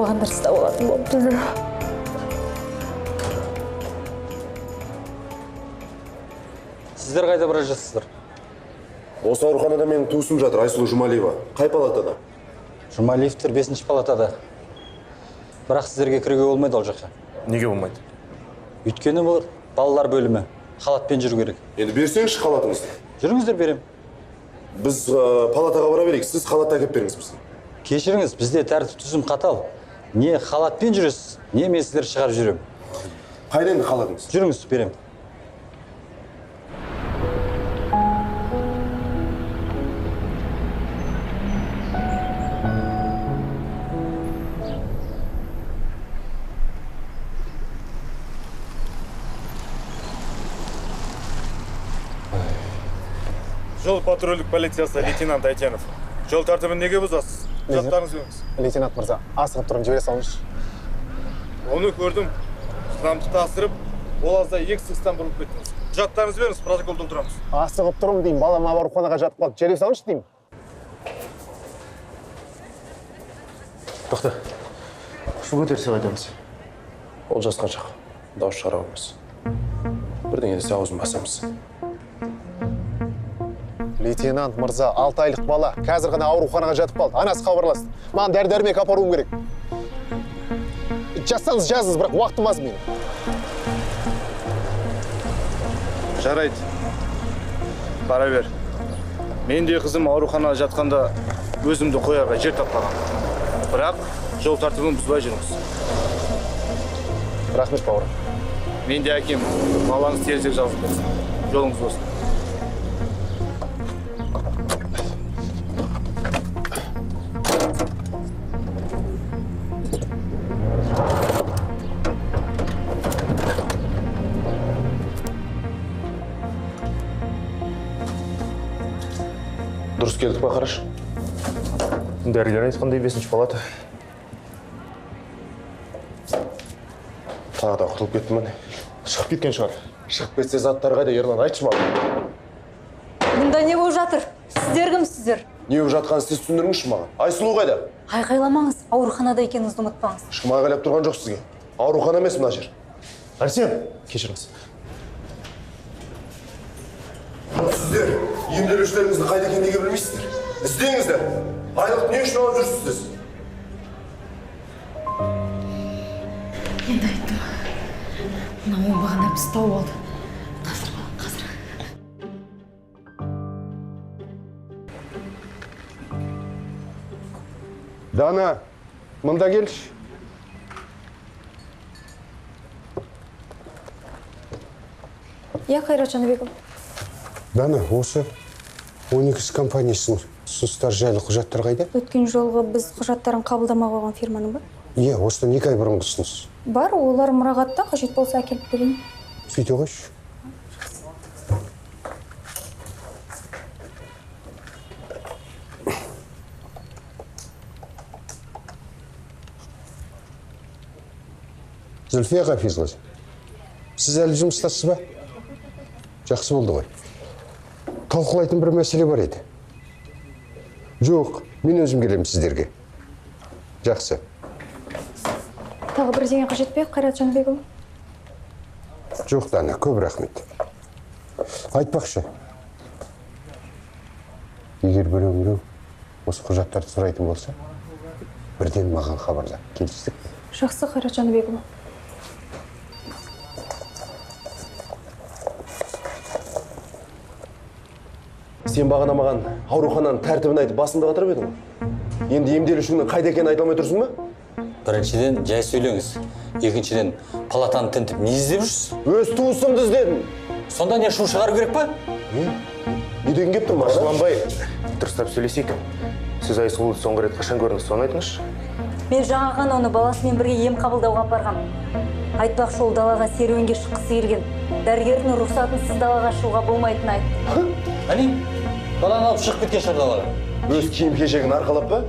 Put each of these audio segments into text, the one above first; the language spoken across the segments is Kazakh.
қалғандар ұстап алатын болыпты. Сіздер қайда бара жатсыздар? Осы ауруханада менің туысым жатыр, Айсұлу Жұмалиева. Қай палатада? Жұмалиевтер 5-ші палатада. Бірақ сіздерге кіруге болмайды ол жаққа. Неге болмайды? Өйткені бұл балалар бөлімі. Халатпен жүру керек. Енді берсеңізші халатыңызды. Жүріңіздер, берем. Біз палатаға бара берейік, сіз халат әкеп беріңіз бізге. Кешіріңіз, бізде тәртіп түзім қатал. Не халатпен жүресіз, не мен сіздер шығарып жүрем. Қайда енді халатыңыз? Жүріңіз, берем. Жол патрульдік полициясы лейтенант Айтенов. Жол тәртібін неге бұзасыз? Құжаттарыңыз беріңіз. Лейтенант мырза, асығып тұрып жібере салыңызшы. Оны көрдім. Шыдамды тасырып, ол азда ексістен бұрылып кеттіңіз. Құжаттарыңыз беріңіз, протокол толтырамыз. Асығып тұрым деймін, балам ауруханаға жатып қалды. Жібере салыңызшы деймін. Тоқта. Шу көтерсе қайтамыз. Ол жасқан шақ. Дауыс шығара қоймыз. Бірден есе аузын басамыз. Лейтенант мырза, 6 айлық бала. Қазір ғана ауруханаға жатып қалды. Анасы хабарласты. Маған дәрі-дәрмек апаруым керек. Жазсаңыз жазыңыз, бірақ уақытым аз менің. Жарайды. Бара бер. Мен де қызым ауруханаға жатқанда өзімді қоярға жер таппаған. Бірақ жол тәртібін бұзбай жүріңіз. Рахмет, бауырым. Мен де әкем, балаңыз терезек жазып берсін. Жолыңыз болсын. Дұрыс келдік па, қараш? Дәрігер айтқандай 5-ші палата. Тағы да құтылып кеттім міне. Шығып кеткен шығар. Шығып кетсе заттар қайда, Ерлан, айтшы маған. Мұнда не болып жатыр? Сіздер кімсіздер? Не болып жатқанын сіз түсіндіріңізші маған. Айсұлу қайда? Айқайламаңыз, ауруханада екеніңізді ұмытпаңыз. Ешкім айғайлап тұрған жоқ сізге. Аурухана емес мына жер. Арсен, кешіріңіз. Сіздер емделушілеріңіздің қайда екендігін білмейсіздер. Іздеңіздер. Айлық не үшін алып жүрсіз? Енді айттым. Мына оңбағанда біз тауып алды. Қазір. Дана, мұнда келші. Я Қайрат Жаныбекова. Дана, осы 12 компаниясының ұсыныстар жайлы құжаттар қайда? Өткен жолғы біз құжаттарын қабылдамай қойған фирманың ба? Иә, осыдан 2 ай бұрынғы ұсыныс. Бар, олар мұрағатта, қажет болса әкеліп берейін. Сөйте қойшы. Зүлфия Ғафизқызы, сіз әлі жұмыстасыз ба? Жақсы болды ғой. Талқылайтын бір мәселе бар еді. Жоқ, мен өзім келемін сіздерге. Жақсы. Тағы бірдеңе қажет пе, Қайрат Жаныбекұлы? Жоқ, Дана, көп рахмет. Айтпақшы, егер біреу осы құжаттарды сұрайтын болса, бірден маған хабарла. Келістік. Жақсы, Қайрат Жаныбекұлы. Сен бағана маған аурухананың тәртібін айтып басында қатырып едің. Енді емделушіңнің қайда екенін айта алмай тұрсың ба? Біріншіден, жай сөйлеңіз. Екіншіден, палатаны тінтіп не іздеп жүрсіз? Өз туысымды іздедім. Сонда не шу шығару керек па? Не деген кеп тұрмын? Ашыланбай, дұрыстап сөйлесейік. Сіз Айсұлуды соңғы рет қашан көрдіңіз, соны айтыңызшы. Мен жаңа ғана оны баласымен бірге ем қабылдауға апарғам. Айтпақшы, ол далаға серуенге шыққысы келген. Дәрігердің рұқсатынсыз далаға шығуға болмайтынын айтты. Әне, баланы алып шығып кеткен шығар далаға. Өз киім-кешегін арқалап ба?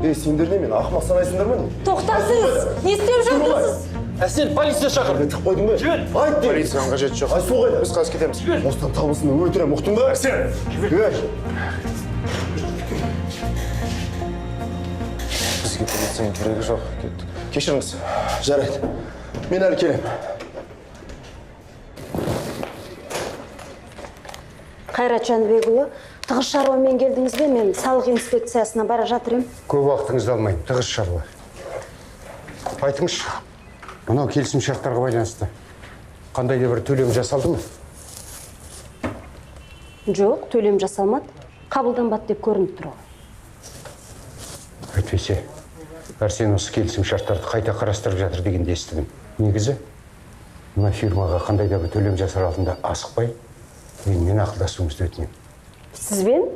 Сендер не, мен ақымақ санайсыңдар ма? Тоқтасыз! Не істеп жатырсыз? Әсел, полиция шақыр. Тық қойдың ба? Жібер! Айт деймін. Полицияның қажеті жоқ. Айсұлу қайда? Біз қазір кетеміз. Осыдан табысының өлтірем, ұқтың ба? Арсен! Бізге полицияның керегі жоқ. Кеттік. Кешіріңіз. Жарайды. Мен әлі келем. Қайрат Жанбекұлы, тығыз шаруамен келдіңіз бе? Мен салық инспекциясына бара жатыр ем. Көп уақытыңызды алмайын, тығыз шаруа. Айтыңызшы, мынау келісім шарттарға байланысты қандай да бір төлем жасалды ма? Жоқ, төлем жасалмады. Қабылданбады деп көрініп тұр ғой. Әйтпесе, Арсен осы келісім шарттарды қайта қарастырып жатыр дегенде естідім. Негізі, мына фирмаға қандай да бір төлем жасар алдында асықпай, менімен ақылдасуыңызды өтінемін. Сізбен?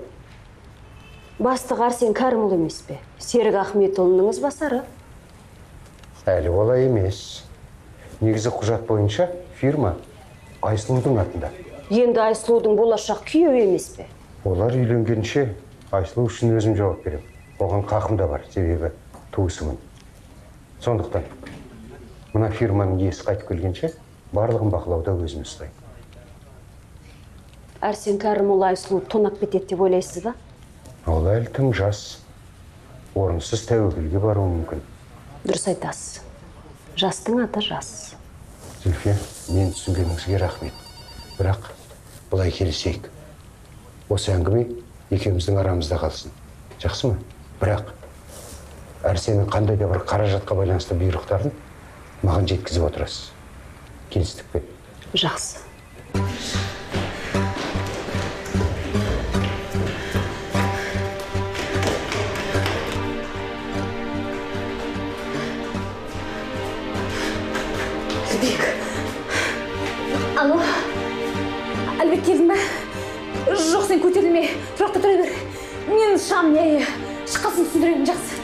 Бастық Арсен Кәрімұлы емес пе? Серік Ахметұлының ізбасары. Әлі олай емес. Негізі құжат бойынша фирма Айсұлудың атында. Енді Айсұлудың болашақ күйеуі емес пе? Олар үйленгенше Айсұлу үшін өзім жауап беремін. Оған қақым да бар, себебі туысымын. Сондықтан, мына фирманың иесі қайтып келгенше барлығын бақылауда өзім ұстаймын. Арсен Кәрімұлы Айсұлуды тонап кетеді деп ойлайсыз ба? Ол әлі тым жас. Орынсыз тәуекелге баруы мүмкін. Дұрыс айтасыз. Жастың аты жас. Зульфия, мен түсінгеніңізге рахмет. Бірақ бұлай келісейік. Осы әңгіме екеуміздің арамызда қалсын. Жақсы ма? Бірақ Арсеннің қандай да бір қаражатқа байланысты бұйрықтарын маған жеткізіп отырасыз. Келістік пе? Жақсы. Алло, Әлбек келдің бе? Жоқ, сен көтерілме, тұрақта тұра бер. Мен шам, шыққасын түсіндірейін, жақсы.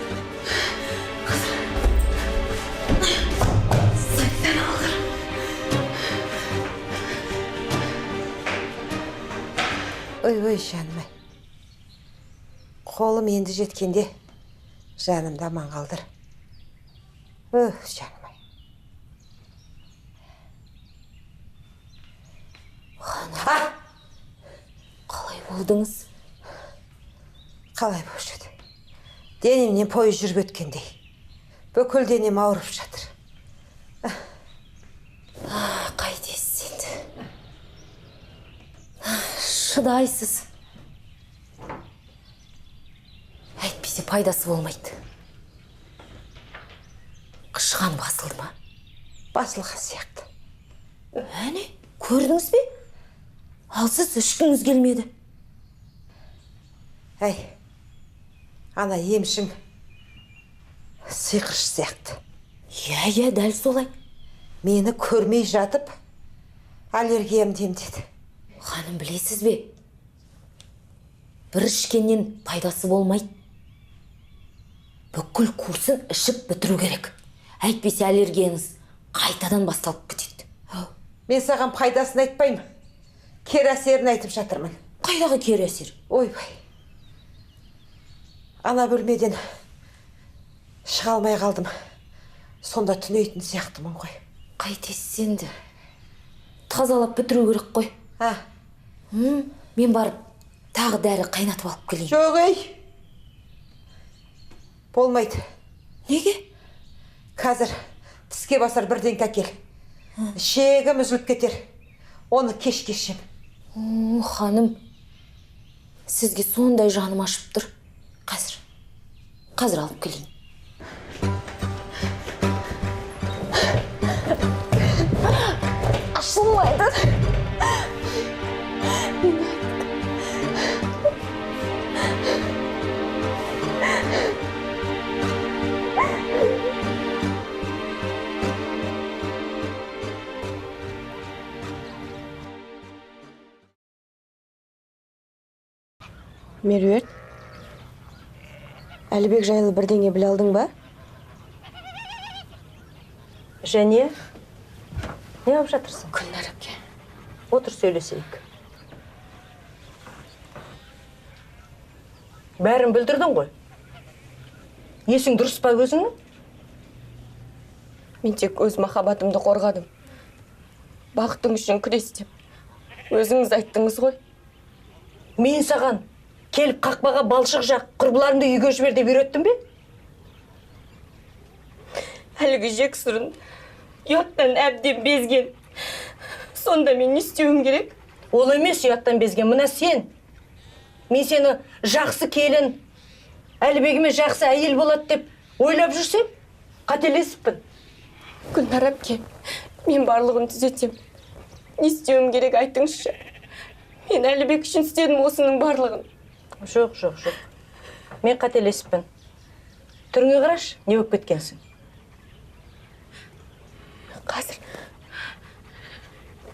Сайттан алғыр. Ой, жаным. Қолым енді жеткенде жанымда аман қалдыр. Жаным. Қалай болдыңыз? Қалай болып жүрді? Денемнен пойыз жүріп өткендей. Бүкіл денем ауырып жатыр. Қайтесіз енді? Шыдайсыз. Әйтпесе пайдасы болмайды. Қышқан басылды ма? Басылған сияқты. Әне, көрдіңіз бе? Ал сіз ішкіңіз келмеді. Әй, ана емшің сиқыршы сияқты. Иә, дәл солай. Мені көрмей жатып, аллергиямды емдеді. Ханым, білесіз бе? Бір ішкеннен пайдасы болмайды. Бүкіл курсын ішіп бітіру керек. Әйтпесе аллергияңыз қайтадан басталып кетеді. Мен саған пайдасын айтпаймын. Кері әсерін айтып жатырмын. Қайдағы кері әсер? Ойбай. Ана бөлмеден шыға алмай қалдым. Сонда түнейтін сияқтымын ғой. Қайтесіз енді? Тазалап бітіру керек қой. Мен барып тағы дәрі қайнатып алып келейін. Жоқ, болмайды. Неге? Қазір тіске басар бірдеңке әкел. Шегім үзіліп кетер. Оны кеш жем. Ханым, сізге сондай жаным ашып тұр. Қазір алып келейін. Ашылмайды. Меруерт, Әлібек жайлы бірдеңе біле алдың ба? Және, не алып жатырсың? Күлнар әпке. Отыр, сөйлесейік. Бәрін білдірдің ғой. Есің дұрыс па өзіңнің? Мен тек өз махаббатымды қорғадым. Бақытың үшін күрестім. Өзіңіз айттыңыз ғой. Мен саған келіп қақпаға балшық жақ, құрбыларымды үйге жібер деп үйреттім бе? Әлгі жексұрын ұяттан әбден безген. Сонда мен не істеуім керек? Ол емес ұяттан безген, мына сен. Мен сені жақсы келін, Әлібегіме жақсы әйел болады деп ойлап жүрсем, қателесіппін. Гүлнар әпке, мен барлығын түзетем. Не істеуім керек, айтыңызшы. Мен Әлібек үшін істедім осының барлығын. Жоқ. Мен қателесіппін. Түріңе қараш, не болып кеткенсің? Қазір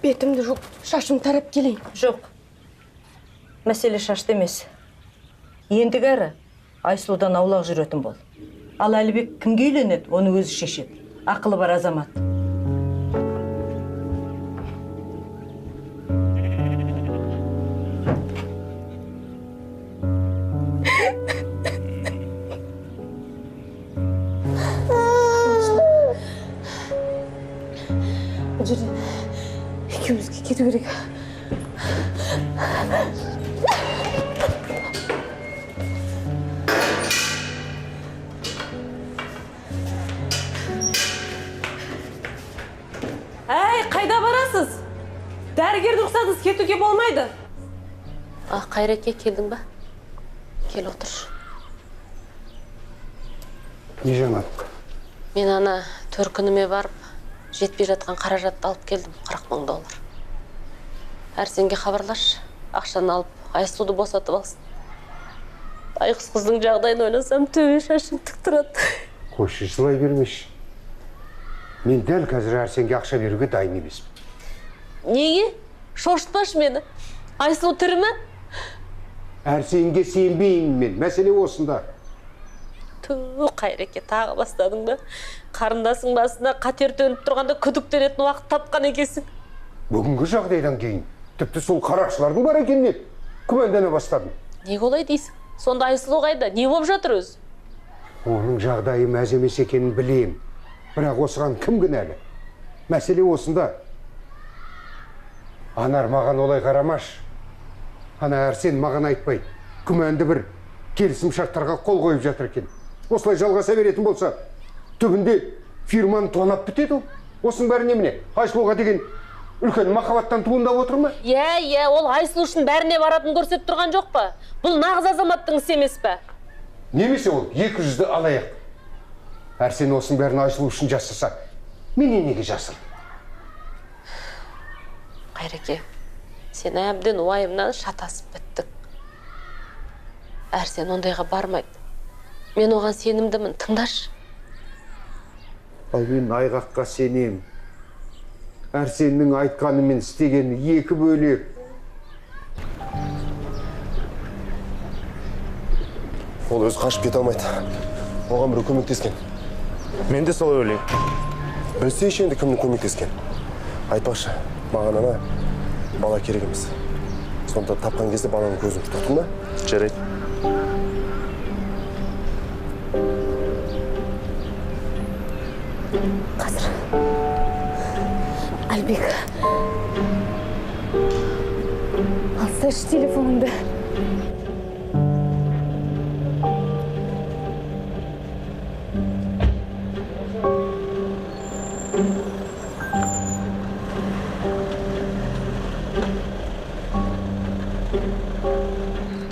бетімді жоқ, шашым тарап келейін. Жоқ. Мәселе шашты емес. Ендігі әрі Айсұлудан аулақ жүретін бол. Ал Әлібек кімге үйленеді, оны өзі шешеді. Ақылы бар азамат. Бұл жерден екеумізге кету керек. Әй, қайда барасыз? Дәрігерді рұқсатсыз кетуге болмайды. Қайреке, келдің ба? Кел отыр. Не жаңалық? Мен ана төркініме барып, жетпей жатқан қаражатты алып келдім, 40 мың доллар. Әрсенге хабарлаш, ақшаны алып, Айсұлуды босатып алсын. Байғұс қыздың жағдайын ойласам, төбе шашым тік тұрады. Қойшы, жылай бермеш. Мен дәл қазір Әрсенге ақша беруге дайын емеспін. Неге? Шошытпашы мені. Айсұлу тірі ме? Әрсенге сенбеймін мен. Мәселе осында. Қайреке, тағы бастадың ба? Қарындасың басына қатер төніп тұрғанда күдіктенетін уақыт тапқан екенсің. Бүгінгі жағдайдан кейін, тіпті сол қарақшылардың бар екеніне күмәндана бастадым. Неге олай дейсің? Сонда Айсұлу қайда? Не болып жатыр өзі? Оның жағдайы мәз емес екенін білем. Бірақ осыған кім кінәлі? Мәселе осында. Анар маған олай қарамаш. Ана Әрсен маған айтпай, күмәнді бір келісім шарттарға қол қойып жатыр екен. Осылай жалғаса беретін болса, түбінде фирманы тонап бітеді ол. Осының бәрі немене? Айсұлуға деген үлкен махаббаттан туындап отыр ма? Иә, ол Айсұлу үшін бәріне баратын көрсетіп тұрған жоқ па? Бұл нағыз азаматтың ісі емес пе? Немесе ол 200-ді алаяқ. Әрсен осының бәрін Айсұлу үшін жасаса, менен неге жасыр? Қайреке, сен әбден уайымнан шатасып біттің. Әрсен ондайға бармайды. Мен оған сенімдімін, тыңдашы. Ал мен айғаққа сенем. Әрсеннің айтқаны мен істегені екі бөлек. Ол өзі қашып кете алмайды. Оған біреу көмектескен. Мен де солай ойлаймын. Білсейші енді кімнің көмектескен. Айтпақшы, маған ана бала керек емес. Сонда тапқан кезде баланың көзін тұтатың ба? Жарайды. Қазір Әлбек, алсайшы телефоныңды.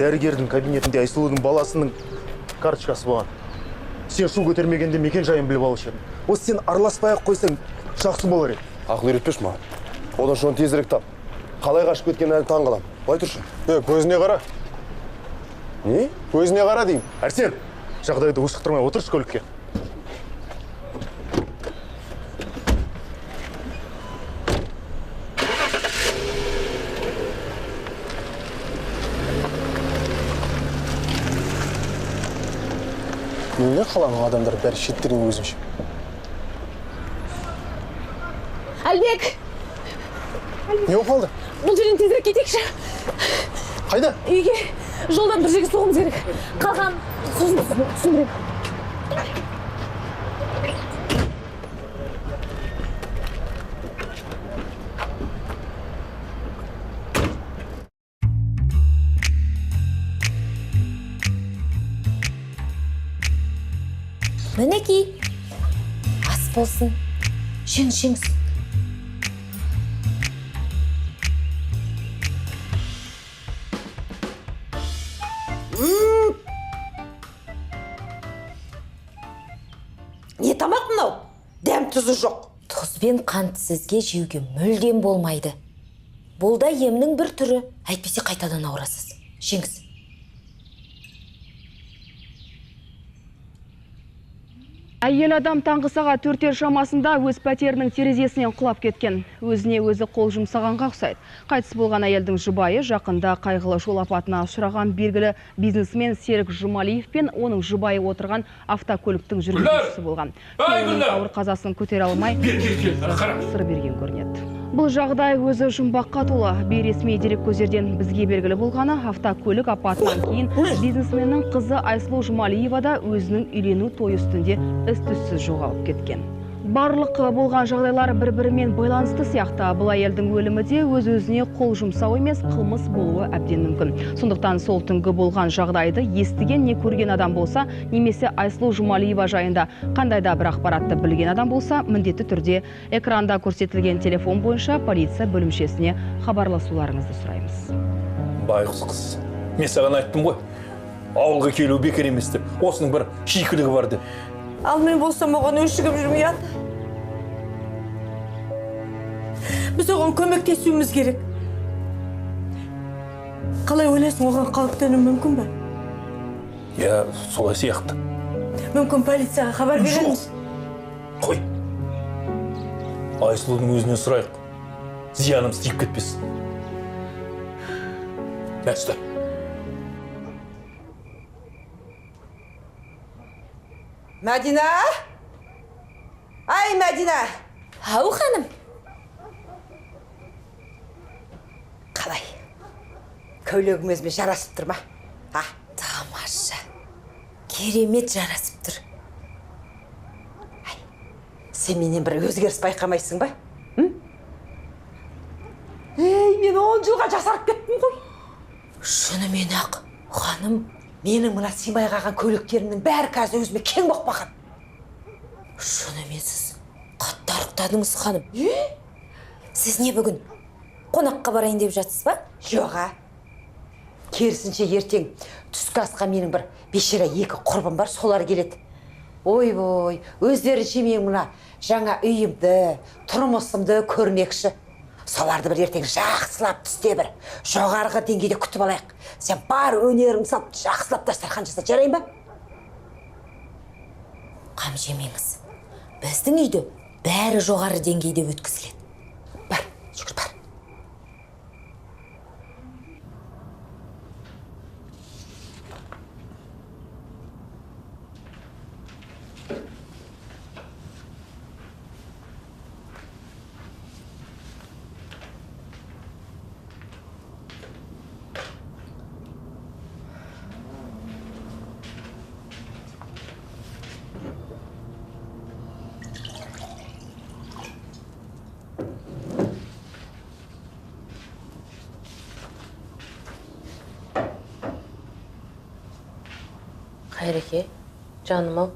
Дәрігердің кабинетінде Айсұлудың баласының карточкасы болған. Сен шу көтермегенде мекен жайын біліп алушы едің. Осы сен араласпай-ақ қойсаң жақсы болар еді. Ақыл үйретпеш маған. Одан шоны тезірек тап. Қалай қашып кеткен әлі таң қалам. Былай тұршы. Көзіне қара. Не? Көзіне қара деймін. Әрсен, жағдайды ушықтырмай отыршы көлікке. Неге қаланың адамдар бәрі шеттеріне өзінше? Әлбек! Не болып қалды? Бұл жерден тезірек кетейікші. Қайда? Үйге жолдан бір жерге соғымыз керек. Қалған сосын түсіндірем. Мінекей, ас болсын. Жеңіс. Не тамақ мынау? Дәм тұзы жоқ. Тұз бен қант сізге жеуге мүлдем болмайды. Бұл да емнің бір түрі. Әйтпесе қайтадан ауырасыз. Жеңіс. Әйел адам таңғы сағат 4 шамасында өз пәтерінің терезесінен құлап кеткен. Өзіне өзі қол жұмсағанға ұқсайды. Қайтыс болған әйелдің жұбайы жақында қайғылы жол апатына ұшыраған белгілі бизнесмен Серік Жұмалиев пен оның жұбайы отырған автокөліктің жүргізушісі болған. Ауыр қазасын көтере алмай сыр берген көрінеді. Бұл жағдай өзі жұмбаққа толы. Бейресми дерек көздерден бізге белгілі болғаны, автокөлік апатынан кейін бизнесменнің қызы Айсұлу Жұмалиева да өзінің үйлену той үстінде із-түзсіз жоғалып кеткен. Барлық болған жағдайлар бір-бірімен байланысты сияқты. Бұл әйелдің өлімі де өз-өзіне қол жұмсау емес, қылмыс болуы әбден мүмкін. Сондықтан сол түнгі болған жағдайды естіген не көрген адам болса, немесе Айсұлу Жұмалиева жайында қандай да бір ақпаратты білген адам болса, міндетті түрде экранда көрсетілген телефон бойынша полиция бөлімшесіне хабарласуларыңызды сұраймыз. Байғұс қыз, мен саған айттым ғой, ауылға келу бекер емес деп, осының бір шикілігі бар деп. Ал мен болсам оған өшігіп жүрмейді. Біз оған көмектесуіміз керек. Қалай ойлайсың, оған қауіптену мүмкін бе? Я, солай сияқты. Мүмкін полицияға хабар береміз. Қой. Айсұлудың өзінен сұрайық. Зиянымыз тиіп кетпесін. Мәсті. Мәдина! Ай, Мәдина! Ау, ханым. Қалай? Көйлегім өзіме жарасып тұр ма? Тамаша. Керемет жарасып тұр. Сен менен бір өзгеріс байқамайсың ба? Ей, мен 10 жылға жасарып кеттім ғой. Шынымен ақ, ханым. Менің мына симай қалған көйлектерімнің бәрі қазір өзіме кең боқпаған. Шынымен сіз қатты арықтадыңыз, ханым. Сіз не бүгін қонаққа барайын деп жатсыз ба? Жоға. Керісінше ертең түскі асқа менің бір бешера 2 құрбым бар, солар келеді. Ой-бой, өздерінше мен мына жаңа үйімді, тұрмысымды көрмекші. Соларды бір ертең жақсылап түсте бір жоғарғы деңгейде күтіп алайық. Сен бар өнерің салып жақсылап дастархан жаса, жарай ба? Қам жемеңіз. Біздің үйде бәрі жоғары деңгейде өткізіледі. Бар, жүгір бар. Қайреке, жаным-ау,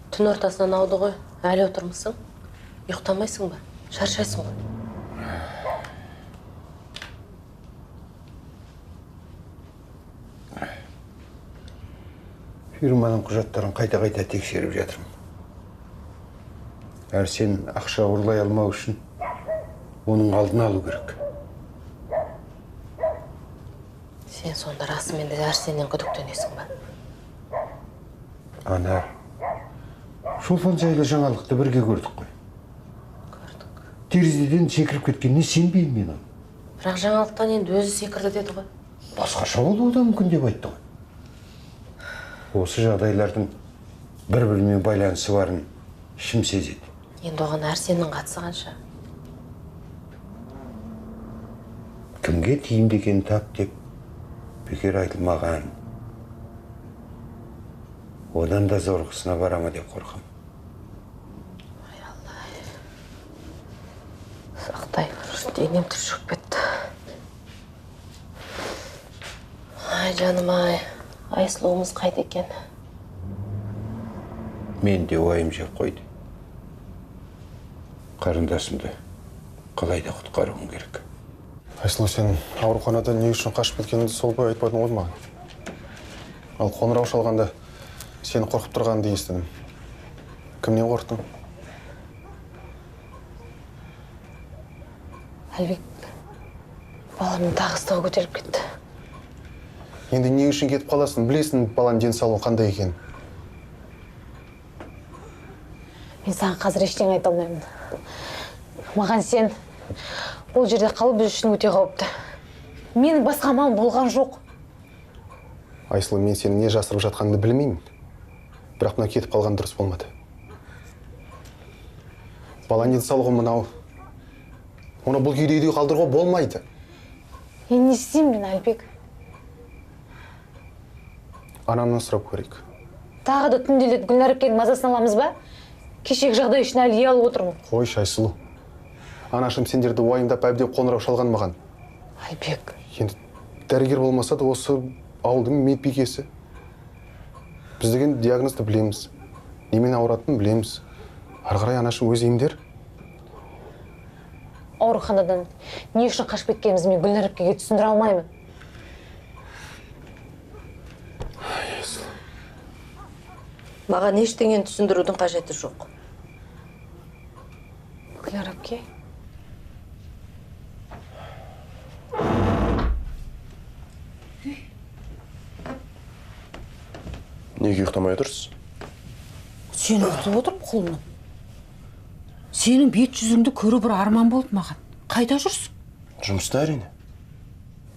түн ортасынан ауды ғой, әлі отырмысың? Ұйықтамайсың ба? Шаршайсың ғой? Фирманың құжаттарын қайта-қайта тексеріп жатырмын. Әрсен ақша ұрлай алмау үшін оның алдын алу керек. Сен сонда расымен де Әрсеннен күдіктенесің ба? Ана, шолпан жайлы жаңалықты бірге көрдік қой. Көрдік. Терезеден секіріп кеткеніне сенбеймін мен оны. Бірақ жаңалықтан енді өзі секірді деді ғой. Басқаша болуы да мүмкін деп айтты ғой. Осы жағдайлардың бір-бірімен байланысы барын ішім сезеді. Енді оған Әрсеннің қатысы қанша? Кімге тиімді екенін тап деп бекер айтылмаған. Одан да зорғысына барама деп қорқам. Ай Алла. Сақтай көрші, денем түршігіп кетті. Ай жаным-ай, Айсұлуымыз қайда екен? Мен де уайым жеп қойды. қарындасымды қалайда құтқаруым керек. Айсұлу, сен ауруханада не үшін қашып кеткеніңді сол бойы айтпадың ғой маған. Ал қоңырау шалғанда сені қорқып тұрғанды естідім. Кімнен қорқтың? Әлбек, баламның тағыстығы көтеріп кетті. Енді не үшін кетіп қаласың? Білесің баланың денсаулығы қандай екенін. Мен саған қазір ештеңе айта алмаймын. Маған сен бұл жерде қалу біз үшін өте қауіпті. Менің басқа амалым болған жоқ. Айсұлу, мен сені не жасырып жатқаныңды білмеймін. Бірақ мына кетіп қалған дұрыс болмады. Баланың денсаулығы мынау. Оны бұл күйде үйде қалдыруға болмайды. Енді не істеймін мен, Әлбек? Анамнан сұрап көрейік. Тағы да түнделетіп Гүлнар әпкенің мазасын аламыз ба? Кешегі жағдай үшін әлі алып отырмын. Қойшы, Айсұлу. Анашым сендерді уайымдап әбден қоңырау шалған маған. Әлбек. Енді дәрігер болмаса да осы ауылдың медбикесі. Біз деген диагнозды білеміз. Немен ауыратынын білеміз. Ары қарай анашым өз емдер. Ауруханадан не үшін қашып кеткенімізді мен Гүлнар әпкеге түсіндіре алмаймын. Маған ештеңені түсіндірудің қажеті жоқ. Гүлнар әпке. Неге ұйықтамай отырсыз? Сен ұйықтап отырып қолымнан. Сенің бет жүзіңді көру бір арман болды маған. Қайда жүрсің? Жұмыста әрине.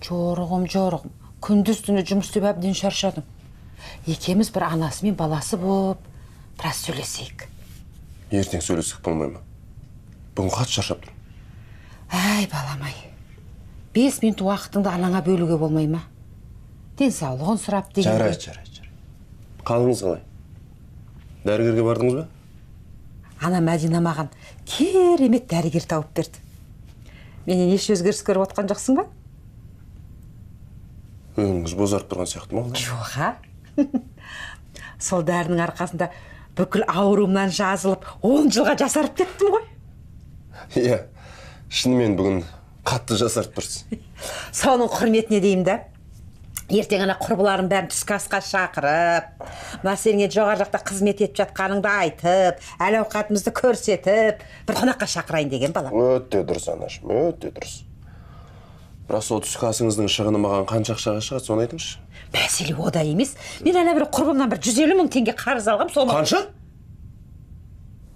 Жорығым. Күндіз түні жұмыс істеп әбден шаршадым. Екеміз бір анасы мен баласы болып, біраз сөйлесейік. Ертең сөйлесік болмай ма? Бүгін қатты шаршап тұр. Әй, балам-ай. 5 минут уақытыңды анаңа бөлуге болмай ма? Денсаулығын сұрап деген. Жарайды. Қалыңыз қалай? Дәрігерге бардыңыз ба? Ана Мәдина маған керемет дәрігер тауып берді. Менен еш өзгеріс көріп отқан жоқсың ба? Өңіңіз бозарып тұрған сияқты ма? Жоға. Сол дәрінің арқасында бүкіл ауруымнан жазылып, 10 жылға жасарып кеттім ғой. Иә, шынымен бүгін қатты жасарып тұрсыз. Соның құрметіне деймін да. Ертең ана құрбыларым бәрін түскі асқа шақырып, мына сенге жоғары жақта қызмет етіп жатқаныңды айтып, әл ауқатымызды көрсетіп, бір қонаққа шақырайын деген балам. Өте дұрыс, анашым, өте дұрыс. Бірақ сол түскі асыңыздың шығыны маған қанша ақшаға шығады, соны айтыңызшы. Мәселе ода емес. Мен ана бір құрбымнан бір 150 мың теңге қарыз алғам, соны... Қанша?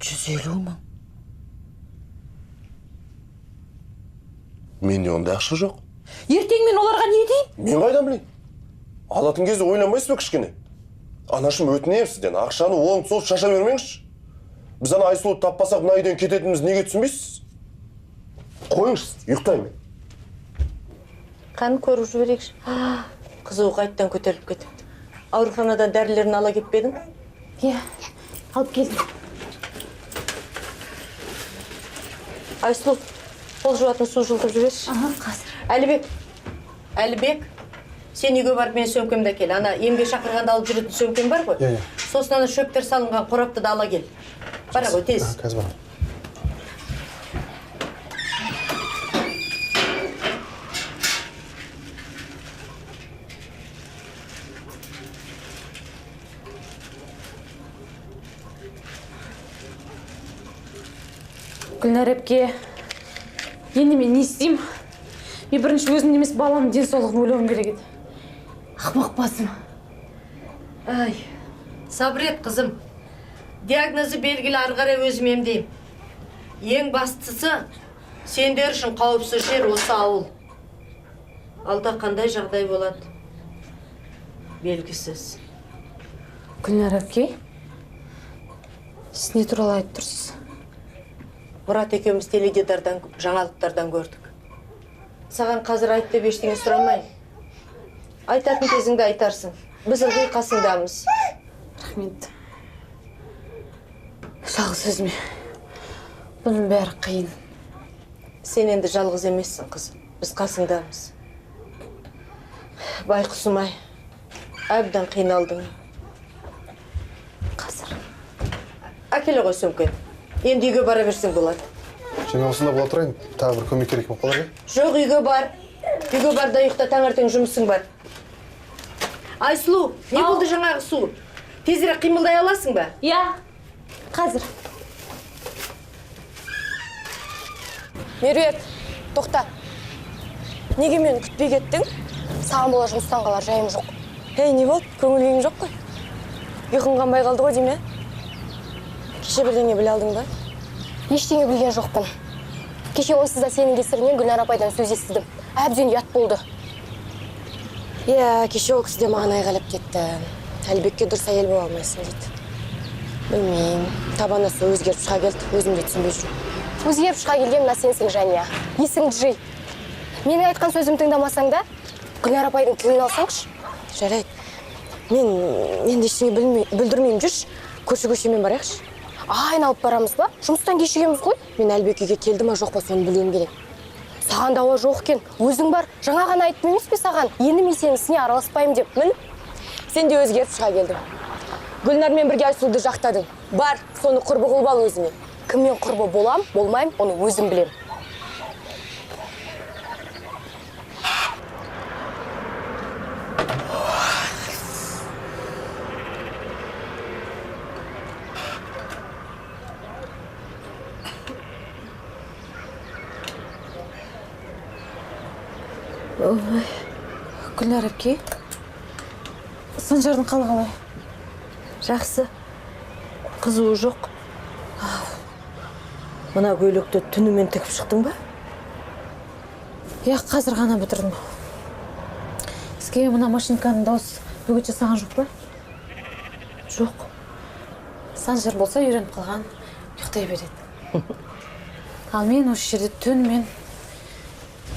150 мың. Менде ондай ақша жоқ. Ертең мен оларға не деймін? Мен қайдан білейін? Алатын кезде ойланбайсыз ба кішкене? Анашым, өтінемін сізден, ақшаны оң-солып шаша бермеңізші. Біз ана Айсұлуды таппасақ мына үйден кететініміз неге түсінбейсіз? Қойыңыз, ұйықтаймын. Қан көріп жіберейікші. Қызуы қайттан көтеріліп кетіпті. Ауруханадан дәрілерін ала кетпедің? Иә, алып келдім. Айсұлу, қол жуатын су жылытып жіберші. Қазір. Әлібек, сен үйге барып мен сөмкемді әкел. Ана емге шақырғанда алып жүретін сөмкем бар ғой? Иә. Сосын ана шөптер салынған қорапты да ала кел. Бара ғой, тез. Қазір барам. Гүлнар әпке, енді мен не істеймін? Мен бірінші өзім емес баламның денсаулығын ойлауым керек еді. Ақымақ басым. Ай, сабыр ет, қызым. Диагнозы белгілі, ары қарай өзім емдеймін. Ең бастысы, сендер үшін қауіпсіз жер осы ауыл. Алда қандай жағдай болады? Белгісіз. Гүлнар әпке, сіз не туралы айтып тұрсыз? Мұрат екеуміз теледидардан, жаңалықтардан көрдік. Саған қазір айт деп ештеңе сұрамайын. Айтатын кезіңді айтарсың. Біз ылғи қасыңдамыз. Рахмет. Жалғыз өзіме. Бұның бәрі қиын. Сен енді жалғыз емессің, қызым. Біз қасыңдамыз. Байқұсым-ай, әбден қиналдың. Қазір. Әкеле ғой сөмкені. Енді үйге бара берсең болады. Сен осында бола тұрайын, тағы бір көмек керек болып қалар, Жоқ, үйге бар. Үйге бар да ұйықта, таңертең жұмысың бар. Айсұлу, не болды жаңағы су? Тезірек қимылдай аласың ба? Иә, қазір. Меруерт, тоқта. Неге мені күтпей кеттің? Саған бола жұмыстан қалар жайым жоқ. Ей, не болды? Көңіл күйің жоқ қой. Ұйқың қанбай қалды ғой дейме? Кеше бірдеңе біле алдың ба? Ештеңе білген жоқпын. Кеше ойсызда сенің кесірінен Гүлнар апайдан сөз естідім. Әбден ұят болды. Иә, кеше ол кісі де маған айғайлап кетті. Әлбекке дұрыс әйел бола алмайсың дейді. Білмеймін, табанасы өзгеріп шыға келді, өзім де түсінбей жүрмін. Өзгеріп шыға келген мына сенсің, Жәния. Есіңді жи. Менің айтқан сөзім тыңдамасаң да, Гүлнар апайдың күйін алсаңшы. Жарайды. Мен ештеңе бүлдірмеймін, жүрші. Көрші-көшемен барайықшы. Айналып барамыз ба? Жұмыстан кешігеміз ғой. Мен Әлбек үйге келді ма жоқ па, соны білуім керек. Саған дауа жоқ екен. Өзің бар. Жаңа ғана айттым емес пе саған? Енді мен сенің ісіңе араласпаймын деп. Мін? Сен де өзгеріп шыға келдің. Гүлнармен бірге Айсұлуды жақтадың. Бар, соны құрбы қылып ал өзіме. Кіммен құрбы болам, болмаймын, оны өзім білем. Ой, Гүлнар әпке, Санжардың қалы қалай? Жақсы. Қызуы жоқ. Мына көйлекті түнімен тігіп шықтың ба? Иә, қазір ғана бітірдім. Сізге мына машинканың дауыс бөгет жасаған жоқ па? Жоқ. Санжар болса үйреніп қалған, ұйықтай береді. Ал мен осы жерде түн мен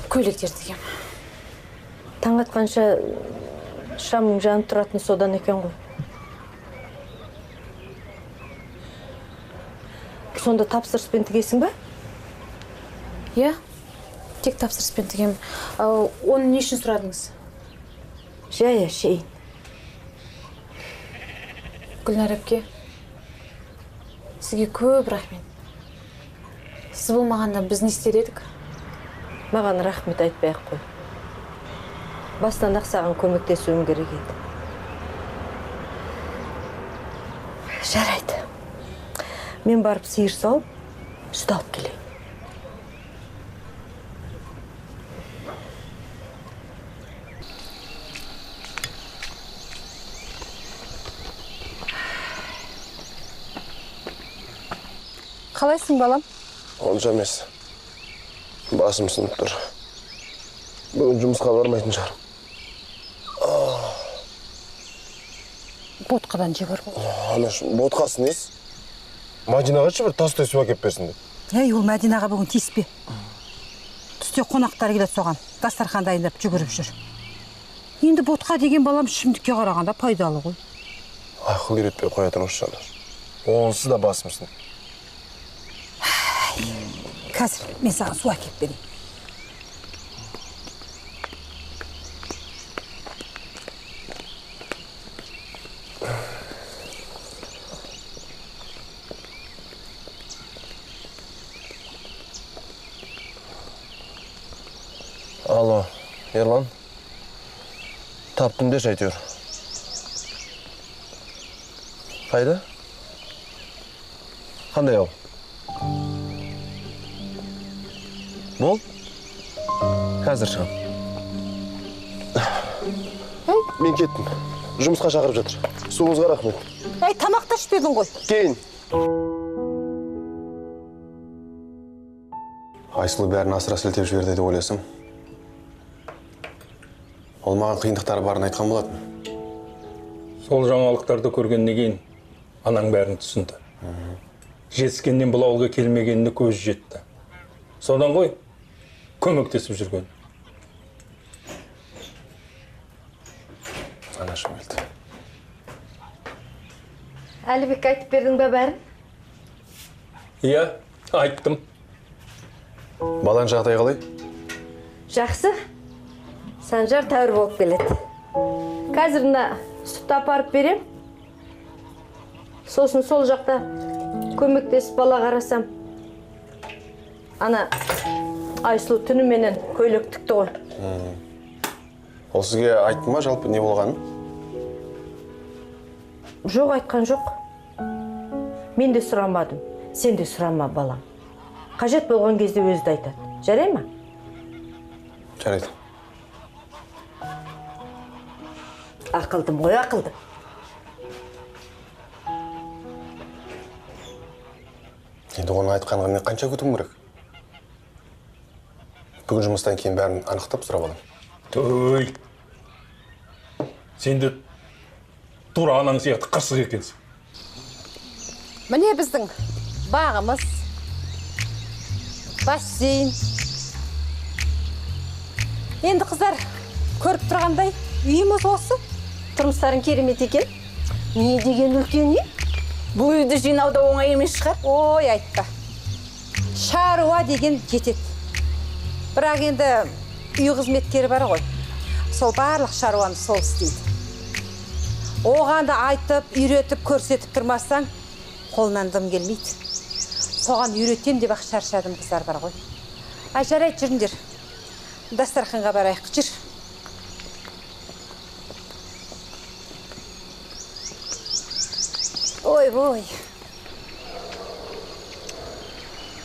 көйлектер тігем. Таң атқанша шамың жанып тұратын содан екен ғой. Сонда тапсырыспен тігесің ба? Иә, тек тапсырыспен тігем. Оны не үшін сұрадыңыз? Жай әшейін. Гүлнар әпке, сізге көп рахмет. Сіз болмағанда біз не істер едік? Маған рахмет айтпай-ақ қой. Бастан-ақ саған көмектесуім керек еді. Жарайды. Мен барып сиыр сауып, сүт алып келейін. Қалайсың, балам? Онша емес. Басым сынып тұр. Бүгін жұмысқа бармайтын шығарым. Ботқадан жегір бол. Анаш, ботқасы несі? Мәдинаға бір тастай су әкеп берсін деп. Ей, ол Мәдинаға бүгін тиіспе. Түсте қонақтар келеді соған. Дастархан дайындап жүгіріп жүр. Енді ботқа деген балам шімдікке қарағанда пайдалы ғой. Ақыл үйретпей қоя тұрыңызшы, анаш. Онсыз да басымсың. Қазір мен саған су әкеп берейін. Алло, Ерлан. Таптым деш әйтеуір. Қайда? Қандай ау? Бол? Қазір шығам. Мен кеттім. Жұмысқа шақырып жатыр. Суыңызға рахмет. Ей, тамақта ішпедің ғой. Кейін. Айсұлу бәрін асыра сілтеп жіберді деп ойласам. Ол маған қиындықтары барын айтқан болатын. Сол жаңалықтарды көргеннен кейін анаң бәрін түсінді. Жетіскеннен бұл ауылға келмегеніне көз жетті. Содан ғой көмектесіп жүрген. Анашым келді. Әлібек айтып бердің бе бәрін? Иә, айттым. Балаң жағдай қалай? Жақсы. Санжар тәуір болып келеді. Қазір мына сүтті апарып берем. Сосын сол жақта көмектесіп бала қарасам. Ана Айсұлу түніменен көйлек тікті ғой. Ол сізге айтты ма жалпы не болғанын? Жоқ, айтқан жоқ. Мен де сұрамадым, сен де сұрама, балам. Қажет болған кезде өзі айтады. Жарай ма? Жарайды. Ақылдым ғой, ақылды. Енді оның айтқанға мен қанша күтуім керек? Бүгін жұмыстан кейін бәрін анықтап сұрап аламын. Той. Сен де тура анаң сияқты қырсық екенсің. Міне біздің бағымыз, бассейн. Енді қыздар көріп тұрғандай үйіміз осы. Тұрмыстарың керемет екен. Не деген үлкен үй? Бұл үйді жинауда оңай емес шығар. Ой, айтпа. Шаруа деген жетеді. Бірақ енді үй қызметкері бар ғой. Сол барлық шаруаны сол істейді. Оған да айтып, үйретіп, көрсетіп тұрмасаң, қолынан дым келмейді. Соған үйретем деп шаршадым қыздар бар ғой. Жарайды, жүріңдер. Дастарханға барайық, жүр. Ой.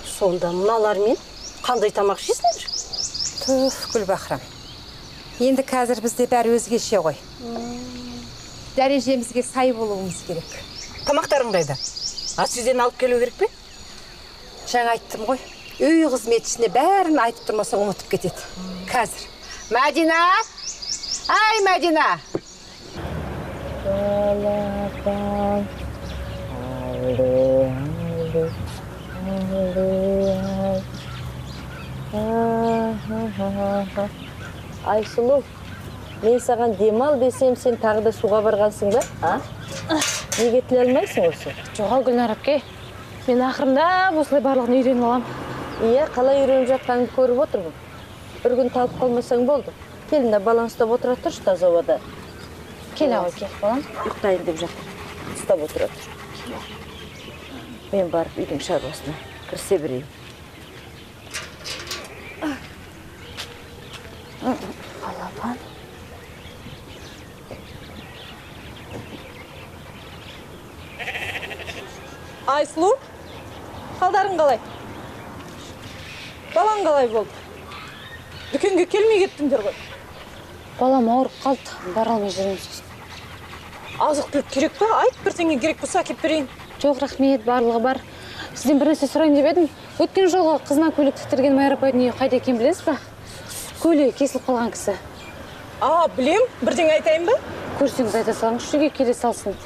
Сонда мыналармен қандай тамақ ішесіңдер? Түф, Гүлбахрам. Енді қазір бізде бәрі өзгеше ғой. Дәрежемізге сай болуымыз керек. Тамақтарың қайда? Сізден алып келу керек пе? Жаңа айттым ғой. Үй қызметшісіне бәрін айтып тұрмаса ұмытып кетеді. Қазір. Мәдина! Ай, Мәдина! Айсұлу, мен саған демал десем, сен тағы да суға барғансың ба? Неге тіле алмайсың осы? Жоға, Гүлнар әпке. Мен ақырында осылай барлығын үйреніп алам. Иә, қалай үйреніп жатқаныңды көріп отырмын. Бір күн талып қалмасаң болды. Келінді баланстап отыра тұршы таза ауада. Кел ау, кел, балам. Ұйықтайын деп жатыр. Ұстап отыра тұр. Мен барып үйдің шаруасына кірісе берейін. Балапан. Айсұлу, қалдарың қалай? Балаң қалай болды? Дүкенге келмей кеттіңдер ғой. Балам ауырып қалды, бара алмай жүрміз. Азық-түлік керек пе? Айт, бірдеңе керек болса әкеп берейін. Жоқ, рахмет, барлығы бар. Сізден бір нәрсе сұрайын деп едім. Өткен жолғы қызына көйлек тіктірген Майра апайдың үйі қайда екенін білесіз ба? Көйлегі кесіліп қалған кісі. Білем, бірдеңе айтайын ба? Көрсеңіз айта салыңыз, үйге келе салсын.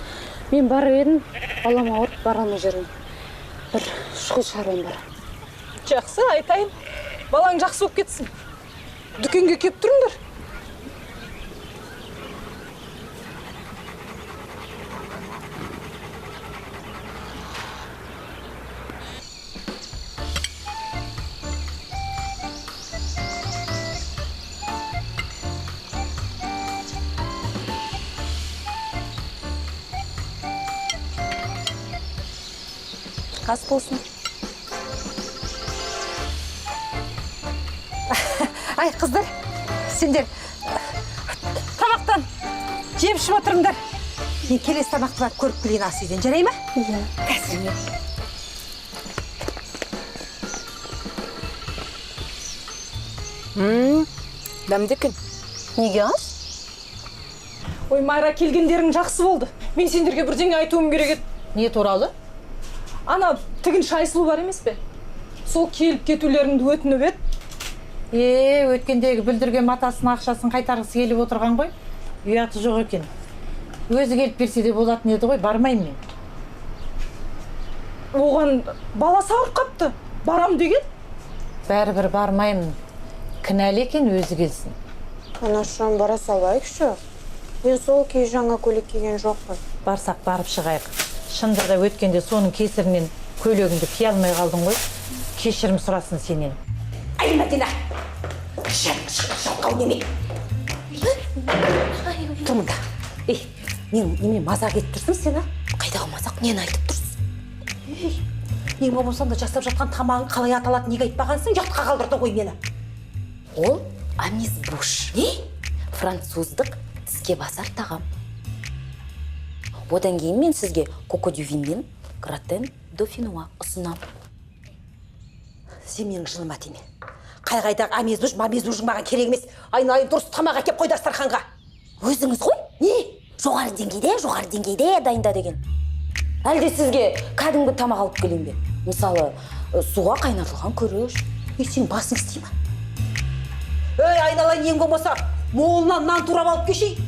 Мен барып едім, балам ауырып бара алмай жүрмін. Бір шұғыл шаруам бар. Жақсы, айтайын. Балаң жақсы болып кетсін. Дүкенге кеп тұрыңдар. Ас болсын. Ай, қыздар, сендер тамақтан жеп ішіп отырыңдар. Мен келесі тамақты барып көріп келейін ас үйден, жарай ма? Иә. Қазір. Дәмді екен. Неге ас? Ой, Майра, келгендерің жақсы болды. Мен сендерге бірдеңе айтуым керек еді. Не туралы? Ана тігінші Айсұлу бар емес пе? Сол келіп кетулеріңді өтініп еді. Өткендегі бүлдірген матасының ақшасын қайтарғысы келіп отырған ғой. Ұяты жоқ екен. Өзі келіп берсе де болатын еді ғой, бармаймын мен. Оған баласы ауырып қапты. Барам деген? Бәрібір бармаймын. Кінәлі екен, өзі келсін. Анашым, бара салайықшы. Мен сол кей жаңа көйлек киген жоқпын. Барсақ барып шығайық. Шындығында өткенде соның кесірінен көйлегіңді кие алмай қалдың ғой. Кешірім сұрасын сенен. Ай, Мәдина! Шалқау неме. Тұрмында. Неме мазақ етіп тұрсың сен, а? Қайдағы мазақ, нені айтып тұрсың? Мен болмасам да жасап жатқан тамағың қалай аталады неге айтпағансың? Ұятқа қалдырдың ғой мені. Ол амиз-буш. Не? Француздық тіске басар тағам. Одан кейін мен сізге коко-дювиннен гратен дофинуа ұсынам. Сен менің жыныма тиме. Қай-қайдағы амиз-буш, мамиз-бушың маған керек емес. Айналайын дұрыс тамақ әкеп қой дастарханға. Өзіңіз ғой? Не? Жоғары деңгейде дайында деген. Әлде сізге кәдімгі тамақ алып келейін бе? Мысалы, суға қайнатылған күріш. Сен басың істей ма? Ей, айналайын ең болмаса, молынан нан турап алып кешей.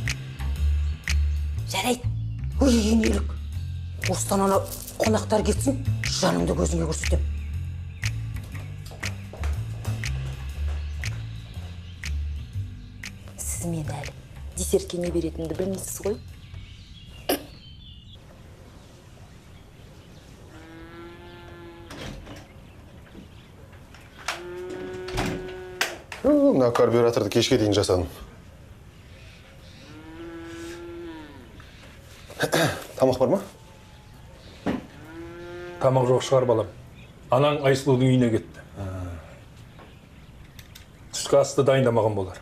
Жарайды. Өлеген елік. Осыдан ана қонақтар кетсін, жанымды көзіңе көрсетем. Сіз мен әлі десертке не беретінді білмейсіз ғой? Мына карбюраторды кешке дейін жасадым. Тамақ бар ма? Тамақ жоқ шығар балам. Анаң Айсұлудың үйіне кетті. Түскі асты дайындамаған болар.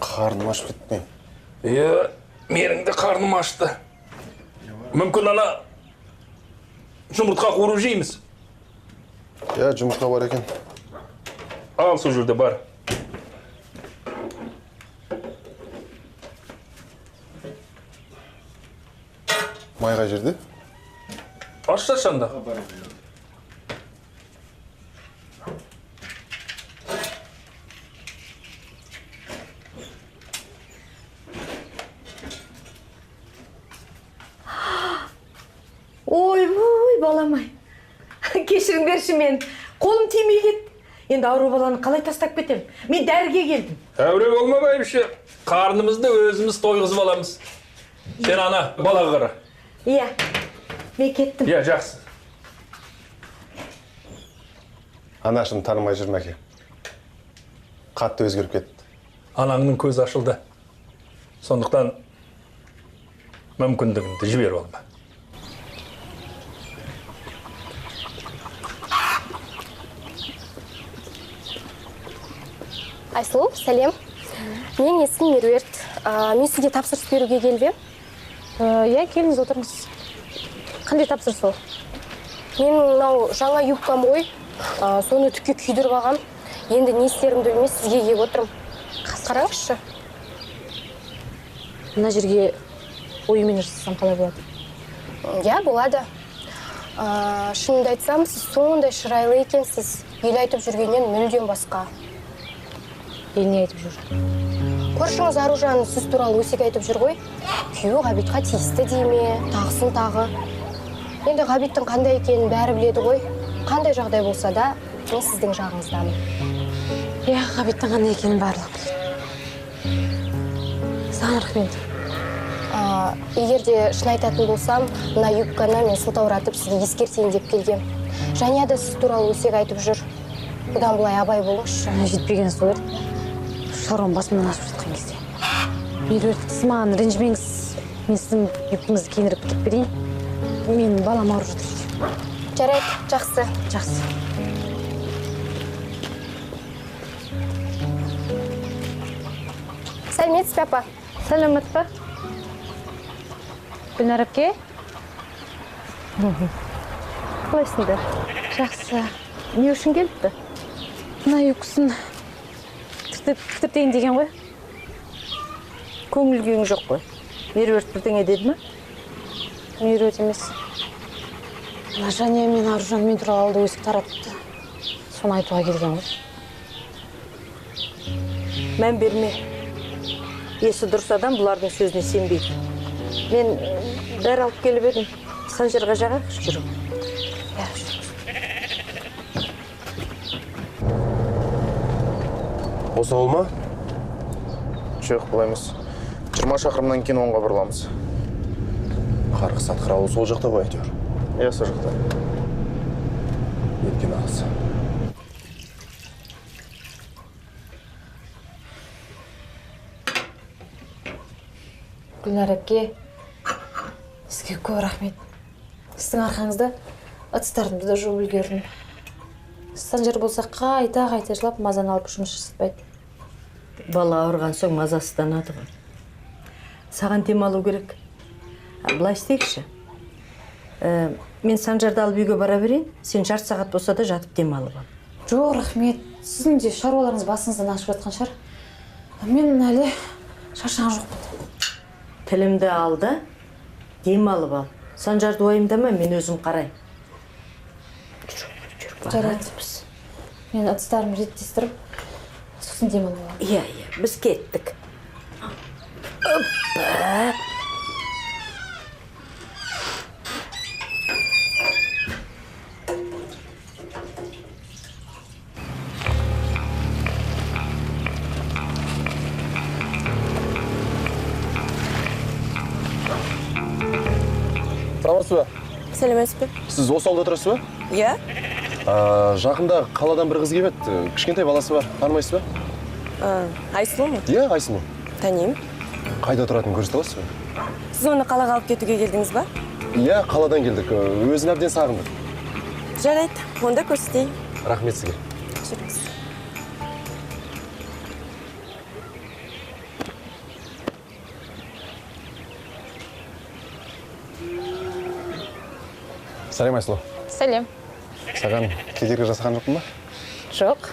Қарным ашып кетті. Менің де қарным ашты. Мүмкін ана жұмыртқа қуырып жейміз. Жұмыртқа бар екен. Ал, сол жерде бар. Май қай жерде? Ашта шанда. Ой, балам-ай. Кешіріңдерші, мен қолым тимей кетті. Енді ауру баланы қалай тастап кетем? Мен дәріге келдім. Әуре болма бәйбіше. Қарнымызды өзіміз тойғызып аламыз. Сен ана балаға қара. Иә, мен кеттім. Иә, жақсы. Анашым танымай жүрме әке. Қатты өзгеріп кетті. Анаңның көзі ашылды. Сондықтан мүмкіндігіңді жіберіп алма. Айсұлу, сәлем. Мен есімім Меруерт. Мен сізге тапсырыс беруге келіп ем. Иә, келіңіз отырыңыз. Қандай тапсырыс ол? Мен мынау жаңа юбкам ғой. Соны түкке күйдіріп алғам. Енді не істерімді білмей сізге келіп отырмын. Қараңызшы. Мына жерге ойымен жасасам қалай болады? Иә, болады. Шынымды айтсам, сіз сондай шырайлы екенсіз. Ел айтып жүргеннен мүлдем басқа. Ел не айтып жүр? Көршіңіз Аружан сіз туралы өсек айтып жүр ғой. Күйеуі Ғабитқа тиісті дей ме, тағысын тағы. Енді Ғабиттің қандай екенін бәрі біледі ғой. Қандай жағдай болса да, мен сіздің жағыңыздамын. Иә, Ғабиттің қандай екенін барлығы біледі. Саған рахмет. Егер де шын айтатын болсам, мына юбканы мен сылтауратып сізге ескертейін деп келгем. Және де сіз туралы өсек айтып жүр. Бұдан бұлай абай болыңызшы. Жетпеген сол еді. Шаруам басымнан ашып жатқан кезде. Меруерт, сіз маған ренжімеңіз. Мен сіздің юбкаңызды киіндіріп кетіп берейін. Мен балам ауырып жатыр. Жарайды, жақсы. Жақсы. Сәлеметсіз бе, апа? Сәлемет па? Гүлнар әпке? Қалайсыңдар? Жақсы. Не үшін келіпті? Мына юбкасын кідіртейін деген ғой. Көңіл күйің жоқ қой. Меруерт бірдеңе деді ме? Меруерт емес. Мына Жания мен Аружан мен туралы өсек таратты. Соны айтуға келген ғой. Мән берме. Есі дұрыс адам бұлардың сөзіне сенбейді. Мен дәрі алып келіп едім. Санжарға жағайықшы жүру. Иә, жүріңіз. Осы ауыл ма? Жоқ, бұлай емес. 20 шақырымнан кейін оңға бұрыламыз. Қарғыс атқыр ауыл сол жақта ғой әйтеуір. Иә, сол жақта. Еткен ағысы. Гүлнар әпке, сізге көп рахмет. Сіздің арқаңызда ыдыстарымды да жуып үлгердім. Санжар болса қайта жылап мазаны алып жұмыс жасатпайды. Бала ауырған соң мазасызданады ғой. Саған демалу керек. Былай істейікші. Мен Санжарды алып үйге бара берейін, сен жарты сағат болса да жатып демалып ал. Жоқ, рахмет. Сіздің де шаруаларыңыз басыңыздан ашып жатқан шығар. Мен әлі шаршаған жоқпын. Тілімді ал да, демалып ал. Санжарды уайымдама, мен өзім қарайым. Жарайды. Мен ыдыстарымды реттестіріп, сосын демалып аламын. Иә, біз кеттік. Опа! Саламатсыз ба? Сәлеметсіз бе? Сіз осы ауылда тұрасыз ба? Иә. Жақында қаладан бір қыз келіп еді. Кішкентай баласы бар. Танымайсыз ба? Айсұлу ма? Иә, Айсұлу. Танимын. Қайда тұратынын көрсете аласыз ба? Сіз оны қалаға алып кетуге келдіңіз ба? Иә, қаладан келдік. Өзін әбден сағындық. Жарайды, онда көрсетейін. Рахмет сізге. Жүріңіз. Сәлем, Айсұлу. Сәлем. Саған кедергі жасаған жоқпын ба? Жоқ.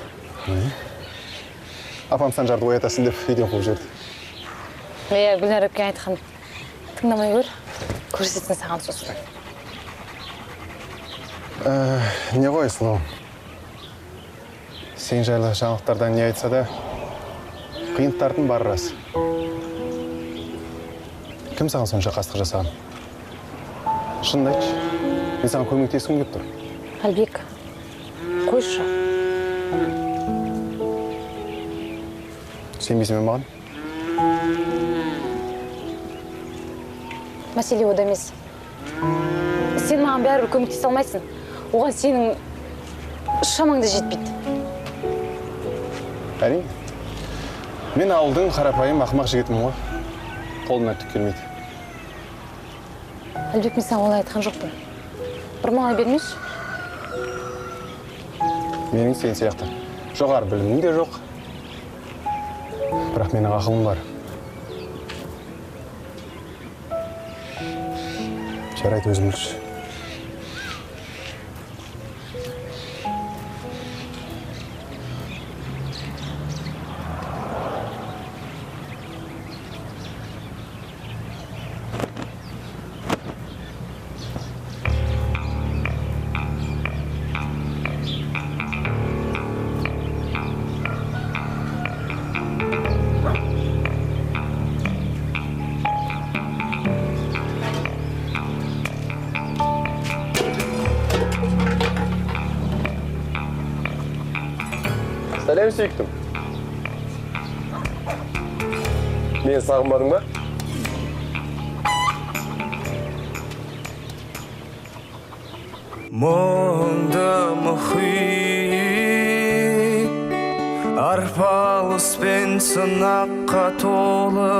Апам Санжарды оятасың деп үйден қуып жіберді. Гүлнар әпке айтқан тыңдамай көр. Көрсетсін саған сосын. Не ғой, Айсұлу? Сен жайлы жаңалықтардан не айтса да, қиындықтардың бары рас. Кім саған сонша қастық жасаған? Шынды айтшы. Мен саған көмектескім келіп тұр. Әлбек, қойшы. Сенбейсің бе маған? Мәселе ода емес. Сен маған бәрібір көмектесе алмайсың. Оған сенің шамаңда жетпейді. Әрине. Мен ауылдың қарапайым ақымақ жігітімін ғой. Қолымнан түк келмейді. Әлбек, мен саған олай айтқан жоқпын. Бұрмалай бермейші. Менің сен сияқты жоғары білімім де жоқ. Бірақ менің ақылым бар. Жарайды, өзім білші. Сәлем, сүйіктім. Мені сағынбадың ба? Мұңды мұхит, арпалыс пен сынаққа толы,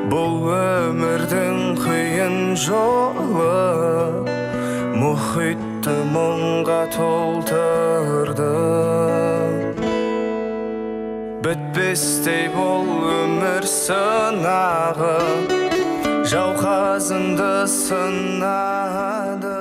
бұл өмірдің қиын жолы, мұхитты мұңға толтырды. Бітпестей бұл өмір сынағы, жауқазынды сынады.